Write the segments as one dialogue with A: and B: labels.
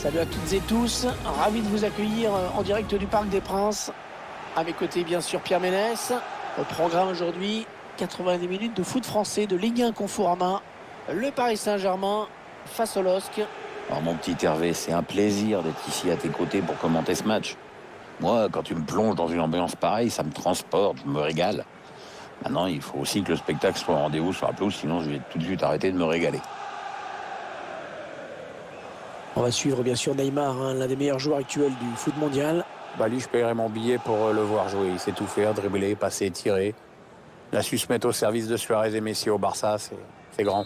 A: Salut à toutes et tous, ravi de vous accueillir en direct du Parc des Princes. À mes côtés, bien sûr, Pierre Ménès. Au programme aujourd'hui, 90 minutes de foot français de Ligue 1 Conforama. Le Paris Saint-Germain face au LOSC.
B: Alors mon petit Hervé, c'est un plaisir d'être ici à tes côtés pour commenter ce match. Moi, quand tu me plonges dans une ambiance pareille, ça me transporte, je me régale. Maintenant, il faut aussi que le spectacle soit au rendez-vous sur la pelouse, sinon je vais tout de suite arrêter de me régaler.
A: On va suivre bien sûr Neymar, l'un des meilleurs joueurs actuels du foot mondial.
C: Lui, je paierai mon billet pour le voir jouer. Il sait tout faire, dribbler, passer, tirer. Il a su se mettre au service de Suarez et Messi au Barça, c'est grand.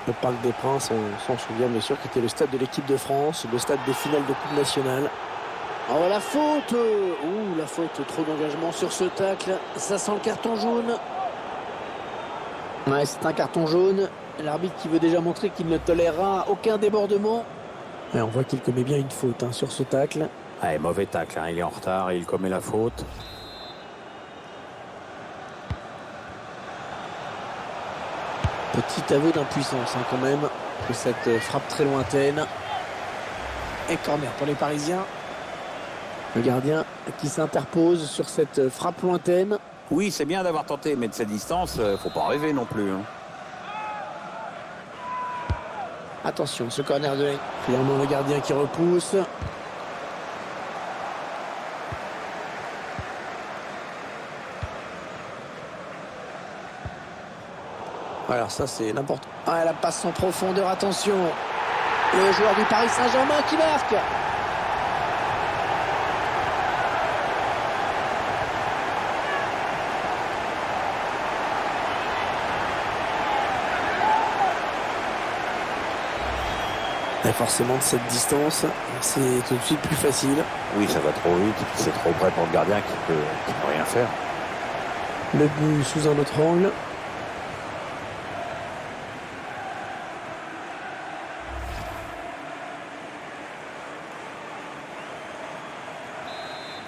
A: Le Parc des Princes, on s'en souvient bien sûr, qui était le stade de l'équipe de France, le stade des finales de Coupe nationale. Oh, la faute! Ouh, la faute, trop d'engagement sur ce tacle. Ça sent le carton jaune. Ouais, c'est un carton jaune. L'arbitre qui veut déjà montrer qu'il ne tolérera aucun débordement. Et on voit qu'il commet bien une faute sur ce tacle.
C: Ouais, mauvais tacle, il est en retard et il commet la faute.
A: Petit aveu d'impuissance quand même, que cette frappe très lointaine. Et corner pour les Parisiens. Le gardien qui s'interpose sur cette frappe lointaine.
C: Oui, c'est bien d'avoir tenté, mais de cette distance, faut pas rêver non plus.
A: Attention, ce corner de finalement le gardien qui repousse. Alors ça c'est n'importe quoi. Ah, la passe en profondeur, attention. Le joueur du Paris Saint-Germain qui marque. Et forcément de cette distance, c'est tout de suite plus facile.
C: Oui, ça va trop vite, c'est trop près pour le gardien qui peut rien faire.
A: Le but sous un autre angle.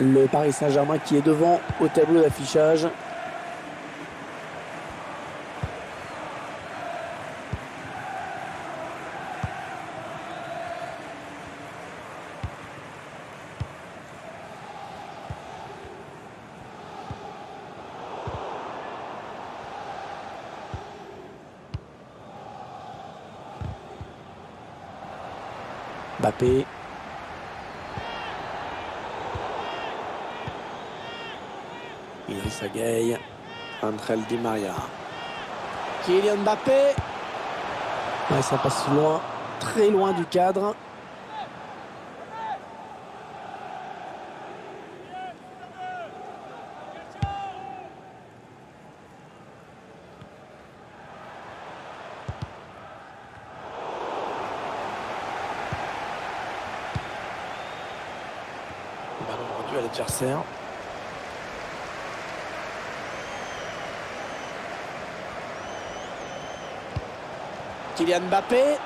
A: Le Paris Saint-Germain qui est devant au tableau d'affichage. Mbappé. Idrissa Gueye. Angel Di Maria. Kylian Mbappé. Ouais, ça passe loin, très loin du cadre. Ballon rendu à l'adversaire. Kylian Mbappé.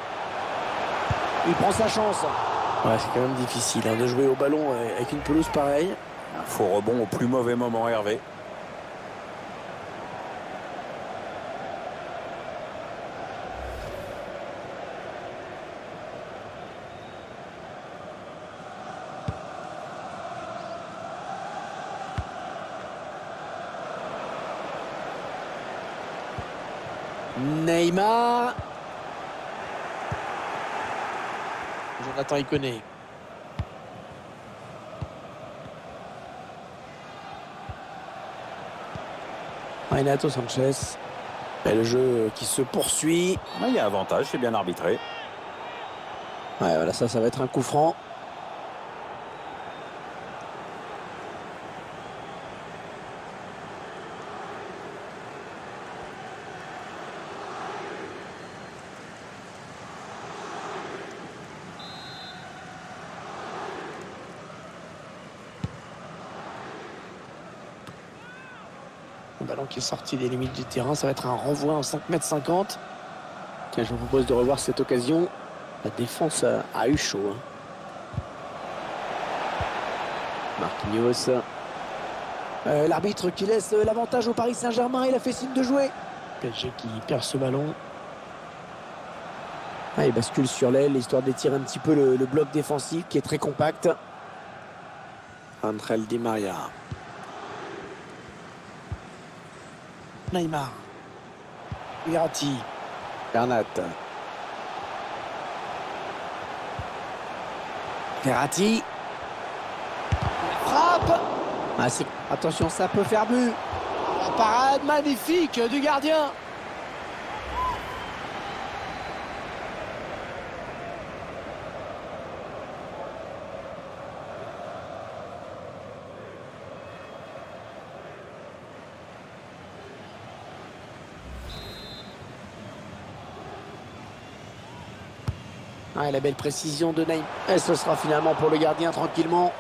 A: Il prend sa chance. Ouais, c'est quand même difficile de jouer au ballon avec une pelouse pareille.
C: Un faux rebond au plus mauvais moment, Hervé.
A: Neymar. Jonathan Iconé. Renato Sanchez. Et le jeu qui se poursuit.
C: Il y a avantage, c'est bien arbitré.
A: Ouais, voilà, ça va être un coup franc. Le ballon qui est sorti des limites du terrain, ça va être un renvoi en 5,50 m. Tiens, je vous propose de revoir cette occasion. La défense a eu chaud. Marquinhos. L'arbitre qui laisse l'avantage au Paris Saint-Germain. Il a fait signe de jouer. PSG qui perd ce ballon. Ah, il bascule sur l'aile, histoire d'étirer un petit peu le bloc défensif qui est très compact. Angel Di Maria. Neymar. Verratti. Bernat. Verratti. Frappe. Ah, attention, ça peut faire but. La parade magnifique du gardien. Ah, la belle précision de Neymar. Et ce sera finalement pour le gardien tranquillement.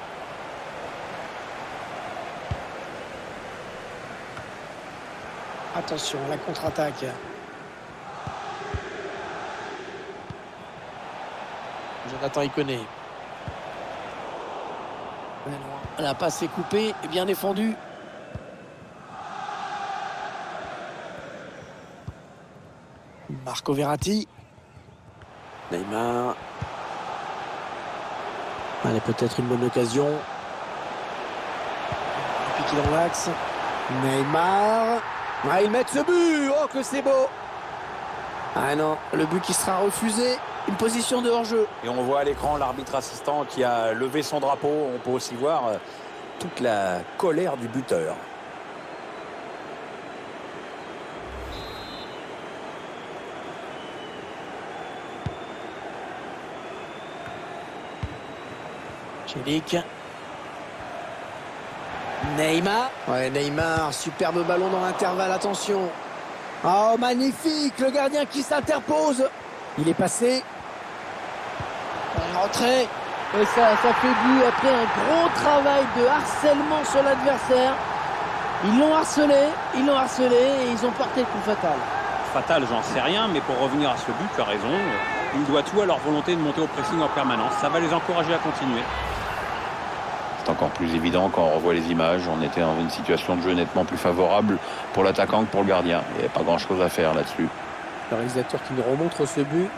A: Attention, la contre-attaque. Jonathan Iconé. La passe est coupée et bien défendue. Marco Verratti. Neymar. Allez, peut-être une bonne occasion. Piqué dans l'axe. Neymar. Ah, ils mettent ce but. Oh, que c'est beau. Ah non, le but qui sera refusé. Une position de hors-jeu.
C: Et on voit à l'écran l'arbitre assistant qui a levé son drapeau. On peut aussi voir toute la colère du buteur.
A: Chelik. Neymar. Ouais, Neymar, superbe ballon dans l'intervalle, attention. Oh, magnifique, le gardien qui s'interpose. Il est passé. Un retrait. Et ça fait but après un gros travail de harcèlement sur l'adversaire. Ils l'ont harcelé et ils ont porté le coup fatal.
D: Fatal, j'en sais rien, mais pour revenir à ce but, tu as raison. Il doit tout à leur volonté de monter au pressing en permanence. Ça va les encourager à continuer.
B: C'est encore plus évident quand on revoit les images. On était dans une situation de jeu nettement plus favorable pour l'attaquant que pour le gardien. Il n'y avait pas grand-chose à faire là-dessus.
A: Le réalisateur qui nous remontre ce but.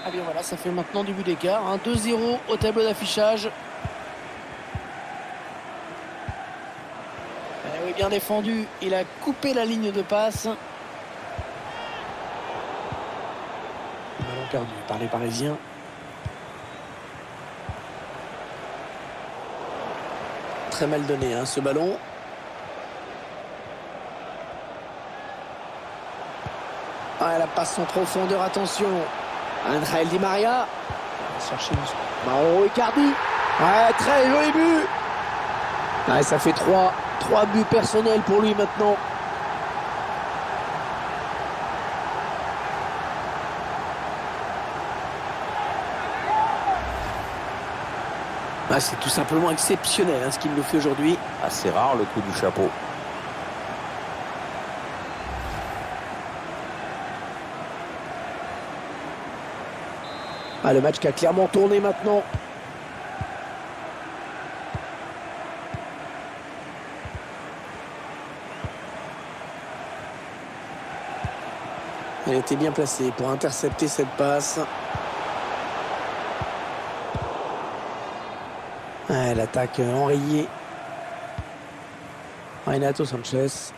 A: Ah bien voilà, ça fait maintenant du but d'écart. 2-0 au tableau d'affichage. Oui, bien défendu. Il a coupé la ligne de passe. Ballon perdu par les Parisiens. Très mal donné ce ballon. Ah, la passe en profondeur, attention. Angel Di Maria. Chercher Mauro Icardi. Ouais, très joli but. Ouais, ça fait 3 buts personnels pour lui maintenant. Ah, c'est tout simplement exceptionnel ce qu'il nous fait aujourd'hui.
C: Assez rare le coup du chapeau.
A: Ah, le match qui a clairement tourné maintenant. Elle était bien placée pour intercepter cette passe. Ah, l'attaque enrayée. Renato Sanchez.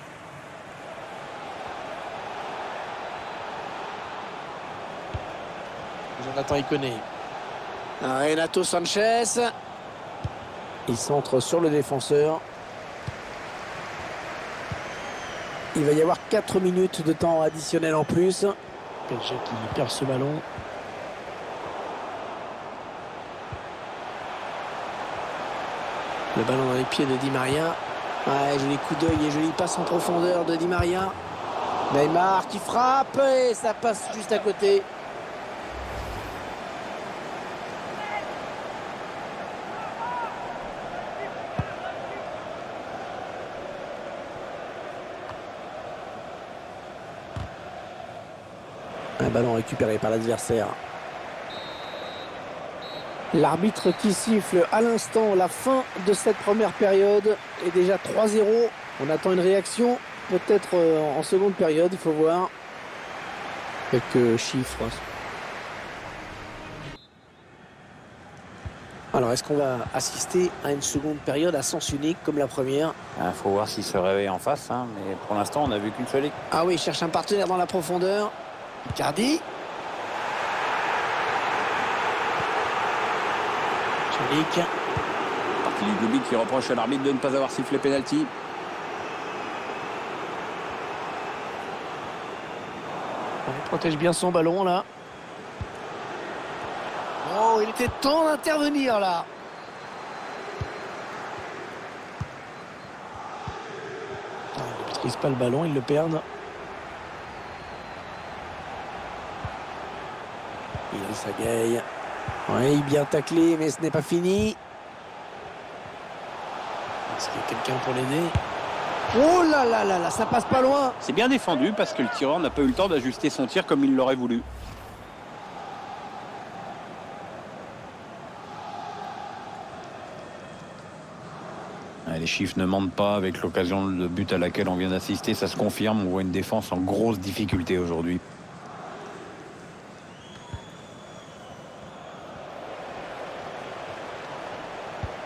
A: Jonathan Iconé. Renato Sanchez. Il centre sur le défenseur. Il va y avoir 4 minutes de temps additionnel en plus. PSG qui perd ce ballon. Le ballon dans les pieds de Di Maria. Ouais, joli coup d'œil et joli passe en profondeur de Di Maria. Neymar qui frappe et ça passe juste à côté. Un ballon récupéré par l'adversaire. L'arbitre qui siffle à l'instant la fin de cette première période est déjà 3-0. On attend une réaction, peut-être en seconde période, il faut voir. Quelques chiffres. Alors, est-ce qu'on va assister à une seconde période à sens unique comme la première?
C: Il faut voir s'il se réveille en face, hein, mais pour l'instant, on n'a vu qu'une seule équipe.
A: Ah oui, il cherche un partenaire dans la profondeur. Icardi. Chalik.
C: Partie du public qui reproche à l'arbitre de ne pas avoir sifflé pénalty.
A: Il protège bien son ballon là. Oh, il était temps d'intervenir là. Ah, il ne maîtrise pas le ballon, ils le perdent. Il Gueye. Oui, bien taclé, mais ce n'est pas fini. Est-ce qu'il y a quelqu'un pour l'aider? Oh là là là là, ça passe pas loin.
D: C'est bien défendu parce que le tireur n'a pas eu le temps d'ajuster son tir comme il l'aurait voulu.
B: Les chiffres ne mentent pas. Avec l'occasion de but à laquelle on vient d'assister, ça se confirme. On voit une défense en grosse difficulté aujourd'hui.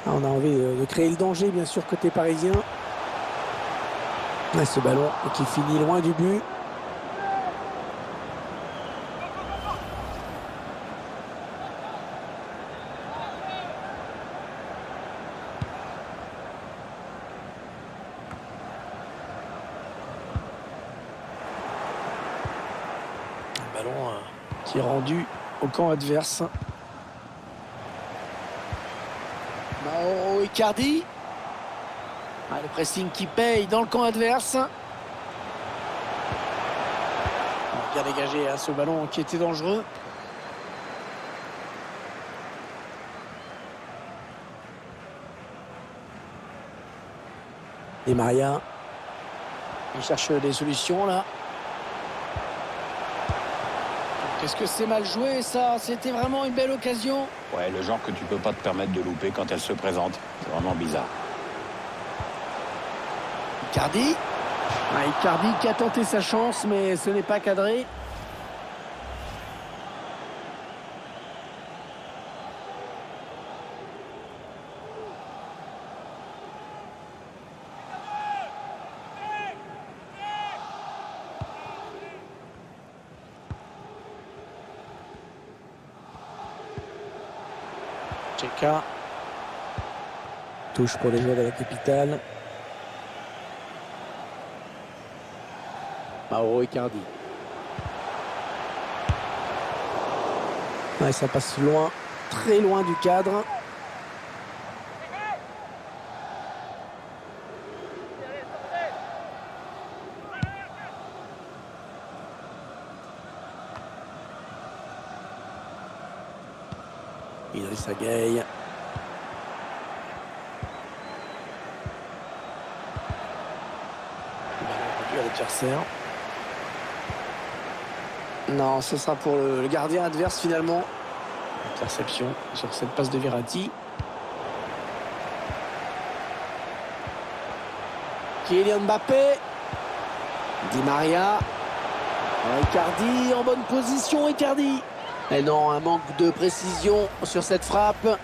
A: On a envie de créer le danger, bien sûr, côté parisien. Et ce ballon qui finit loin du but. Un ballon qui est rendu au camp adverse. Mauro Icardi. Ah, le pressing qui paye dans le camp adverse. Bien dégagé ce ballon qui était dangereux. Di Maria. Il cherche des solutions là. Qu'est-ce que c'est mal joué ça? C'était vraiment une belle occasion.
B: Ouais, le genre que tu peux pas te permettre de louper quand elle se présente. C'est vraiment bizarre.
A: Icardi. Ah, Icardi qui a tenté sa chance, mais ce n'est pas cadré. Tcheka. Touche pour les joueurs de la capitale. Mauro Icardi. Ouais, ça passe loin, très loin du cadre. Idrissa Gueye. Il va l'adversaire. Non, ce sera pour le gardien adverse finalement. Interception sur cette passe de Verratti. Kylian Mbappé. Di Maria. Icardi en bonne position, Icardi. Et non, un manque de précision sur cette frappe.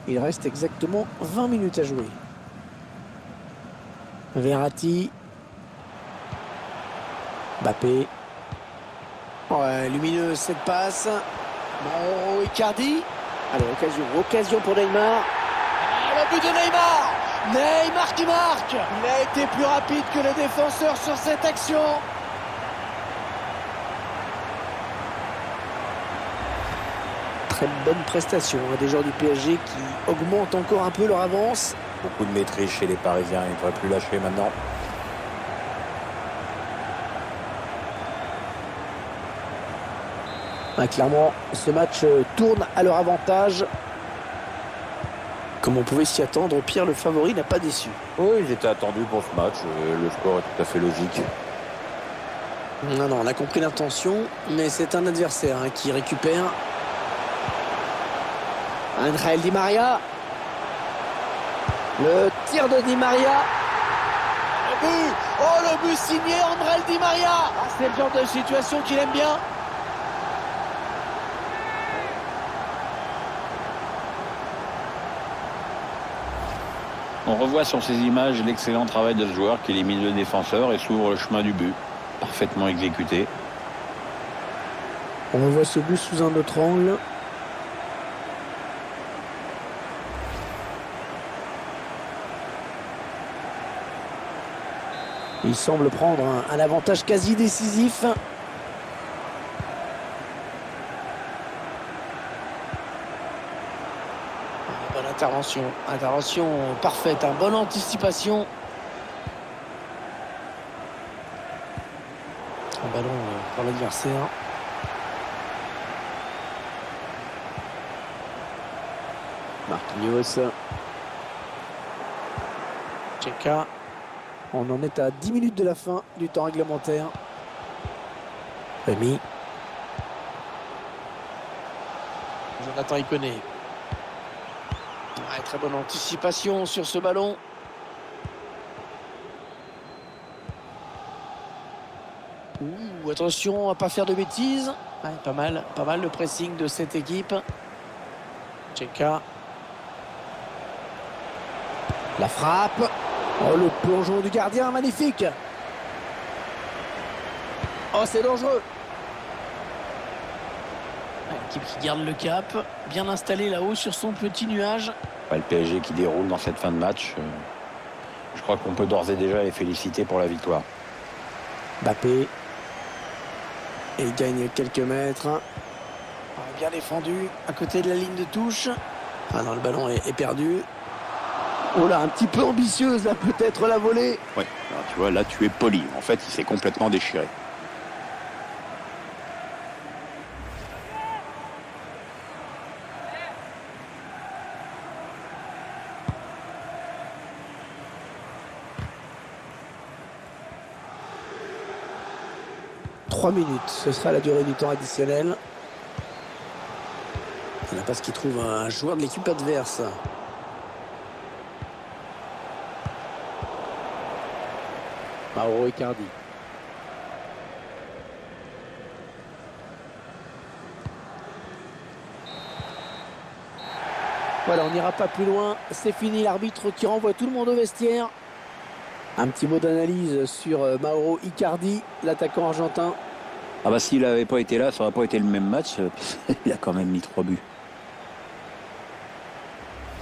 A: Il reste exactement 20 minutes à jouer. Verratti. Mbappé. Ouais, lumineuse cette passe. Mauro Icardi. Allez, occasion pour Neymar. Ah, le but de Neymar. Neymar qui marque. Il a été plus rapide que le défenseur sur cette action. Très bonne prestation des joueurs du PSG qui augmentent encore un peu leur avance.
C: Beaucoup de maîtrise chez les Parisiens, ils ne devraient plus lâcher maintenant.
A: Clairement, ce match tourne à leur avantage. Comme on pouvait s'y attendre, Pierre, le favori n'a pas déçu.
C: Oui, ils étaient attendus pour ce match. Le score est tout à fait logique.
A: Non, non, on a compris l'intention, mais c'est un adversaire qui récupère. Angel Di Maria. Le tir de Di Maria. Le but. Oh, le but signé Angel Di Maria. Ah, c'est le genre de situation qu'il aime bien.
B: On revoit sur ces images l'excellent travail de ce joueur qui élimine le défenseur et s'ouvre le chemin du but. Parfaitement exécuté.
A: On revoit ce but sous un autre angle. Il semble prendre un avantage quasi décisif. Bonne intervention. Intervention parfaite. Bonne anticipation. Un ballon pour l'adversaire. Marquinhos. Tcheka. On en est à 10 minutes de la fin du temps réglementaire. Rémi. Jonathan Iconé. Ouais, très bonne anticipation sur ce ballon. Ouh, attention à ne pas faire de bêtises. Ouais, pas mal le pressing de cette équipe. Tcheka. La frappe. Oh, le plongeon du gardien, magnifique. Oh, c'est dangereux. L'équipe qui garde le cap, bien installé là-haut sur son petit nuage.
B: Le PSG qui déroule dans cette fin de match. Je crois qu'on peut d'ores et déjà les féliciter pour la victoire.
A: Mbappé. Et il gagne quelques mètres. Bien défendu, à côté de la ligne de touche. Ah non, le ballon est perdu. Oh là, un petit peu ambitieuse, là, peut-être la volée.
C: Ouais, alors, tu vois, là, tu es poli. En fait, il s'est complètement déchiré.
A: Trois minutes, ce sera la durée du temps additionnel. Il n'a pas ce qu'il trouve un joueur de l'équipe adverse. Mauro Icardi. Voilà, on n'ira pas plus loin. C'est fini, l'arbitre qui renvoie tout le monde au vestiaire. Un petit mot d'analyse sur Mauro Icardi, l'attaquant argentin.
B: Ah bah s'il n'avait pas été là, ça n'aurait pas été le même match. Il a quand même mis 3 buts.